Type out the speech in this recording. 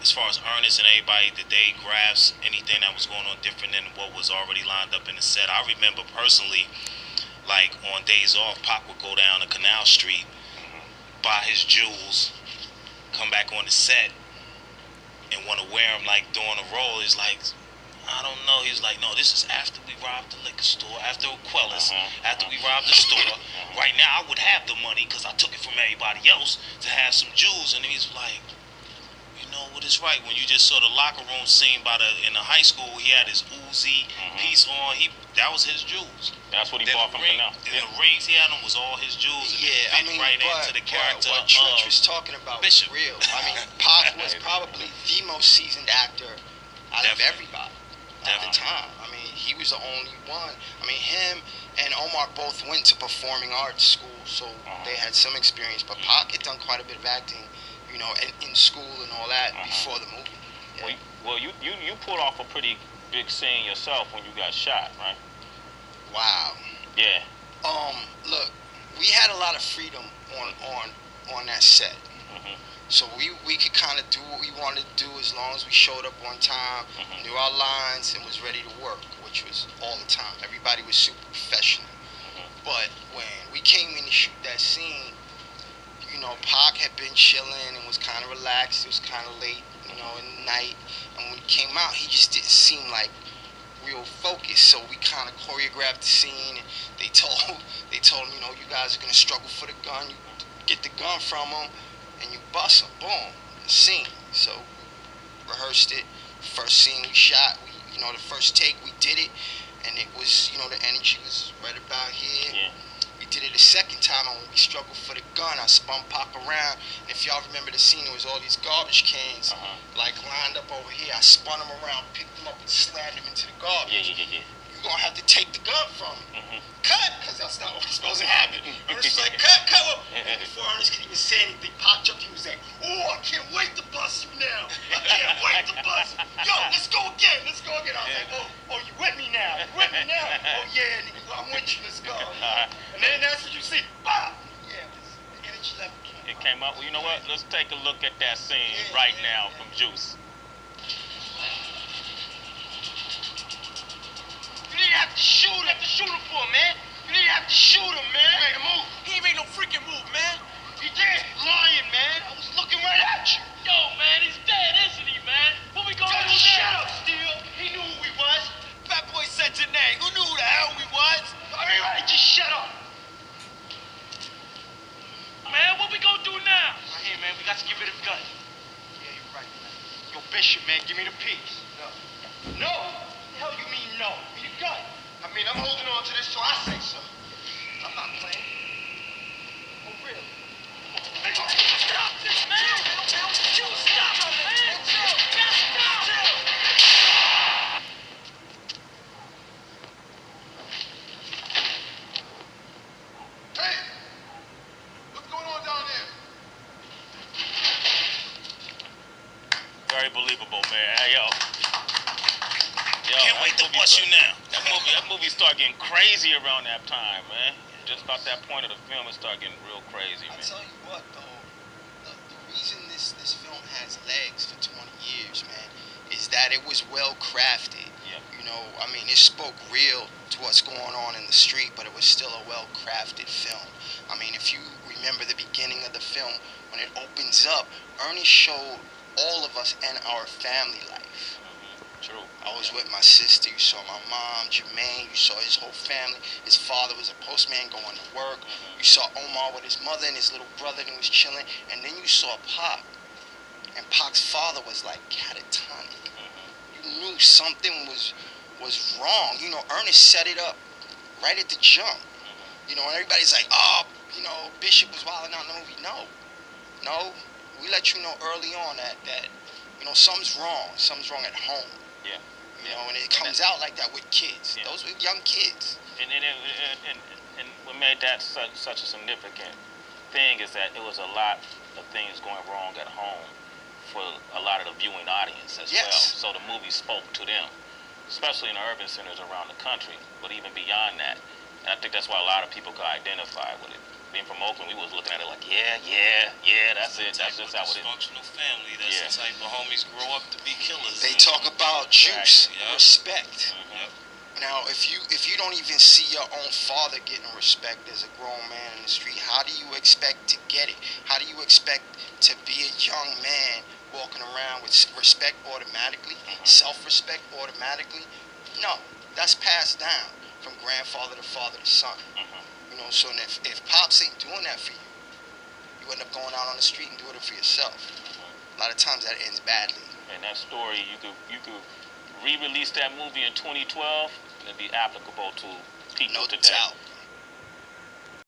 As far as Ernest and everybody, did they grasp anything that was going on different than what was already lined up in the set? I remember personally, like on days off, Pac would go down to Canal Street, buy his jewels, come back on the set, and want to wear them like during a role. He's like, I don't know. He was like, no, this is after we robbed the liquor store, after Quellis, after we robbed the store. Right now, I would have the money because I took it from everybody else to have some jewels. And he's like, you know what is right. When you just saw the locker room scene in the high school, he had his Uzi piece on. That was his jewels. That's what he bought from Canal. The rings he had on was all his jewels. And Yeah, it fit right into the character what Treach was talking about Bishop. was real. I mean, Pac was probably the most seasoned actor out of everybody at the time. I mean, he was the only one. I mean, him and Omar both went to performing arts school, so they had some experience. But Pac had done quite a bit of acting, you know, in school and all that before the movie. Yeah. Well, you pulled off a pretty big scene yourself when you got shot, right? Wow. Yeah. Look, we had a lot of freedom on that set. So we could kind of do what we wanted to do as long as we showed up on time, knew our lines, and was ready to work, which was all the time. Everybody was super professional. But when we came in to shoot that scene, you know, Pac had been chilling and was kind of relaxed. It was kind of late, you know, in the night. And when he came out, he just didn't seem like real focused. So we kind of choreographed the scene, and they told him, you know, you guys are gonna struggle for the gun. You get the gun from him, and you bust him. Boom, scene. So we rehearsed it. First scene we shot, the first take we did it, and it was, you know, the energy was right about here. Yeah. We did it a second time, and when we struggled for the gun, I spun Pac around. And if y'all remember the scene, there was all these garbage cans like lined up over here. I spun them around, picked them up, and slammed them into the garbage. Yeah. You're gonna have to take the gun from him. Cut, because that's not what's supposed to happen. Ernest was like, cut. And before Ernest could even say anything, Pac jumped. He was like, oh, I can't wait to bust you now. I can't wait to bust you. Yo, let's go again. I was like, oh, you with me now? Oh, yeah, nigga, I'm with you. Let's go. And then that's what you see. Bam! Yeah, the energy level came It came up. Well, you know what? Let's take a look at that scene right now from Juice. You didn't have to shoot him for, man. You didn't have to shoot him, man. He made a move. He ain't made no freaking move, man. He did. Lying, man. I was looking right at you. Yo, man, he's dead, isn't he, man? What we gonna do now? Shut up, Steel. He knew who we was. Fat boy said your name. Who knew who the hell we was? Everybody just shut up. Man, what we gonna do now? Right here, man. We got to get rid of the gun. Yeah, you're right, man. Yo, Bishop, man, give me the piece. No. What the hell you mean no? Give me the gun. I mean, I'm holding on to this, so I say so. I'm not playing. Oh, really? Stop this, man! You stop him, man! Just stop! Hey! What's going on down there? Very believable, man. Hey, yo. Can't wait to bust you now. That movie started getting crazy around that time, man. Just about that point of the film, it started getting real crazy, I man. tell you what, though, the reason this film has legs for 20 years, man, is that it was well crafted. Yeah. You know, I mean, it spoke real to what's going on in the street, but it was still a well crafted film. I mean, if you remember the beginning of the film, when it opens up, Ernest showed all of us and our family life. True. I was with my sister. You saw my mom, Jermaine. You saw his whole family. His father was a postman going to work. You saw Omar with his mother and his little brother that was chilling. And then you saw Pac. And Pac's father was like catatonic. You knew something was wrong. You know, Ernest set it up right at the jump. You know, and everybody's like, oh, you know, Bishop was wilding out in the movie. No. We let you know early on that you know, something's wrong. Something's wrong at home. Yeah. You know, and it comes out like that with kids. Yeah. Those were young kids. And what made that such a significant thing is that it was a lot of things going wrong at home for a lot of the viewing audience as well. So the movie spoke to them, especially in the urban centers around the country, but even beyond that. And I think that's why a lot of people could identify with it. being from Oakland, we was looking at it like, yeah, that's it. That's just how it is. Dysfunctional family. That's the type of homies grow up to be killers. They talk about juice, respect. Yep. Now, if you don't even see your own father getting respect as a grown man in the street, how do you expect to get it? How do you expect to be a young man walking around with respect automatically, self-respect automatically? No, that's passed down from grandfather to father to son. You know, so if Pops ain't doing that for you, you end up going out on the street and doing it for yourself. A lot of times that ends badly. And that story, you could re-release that movie in 2012, and it'd be applicable to people today. No doubt.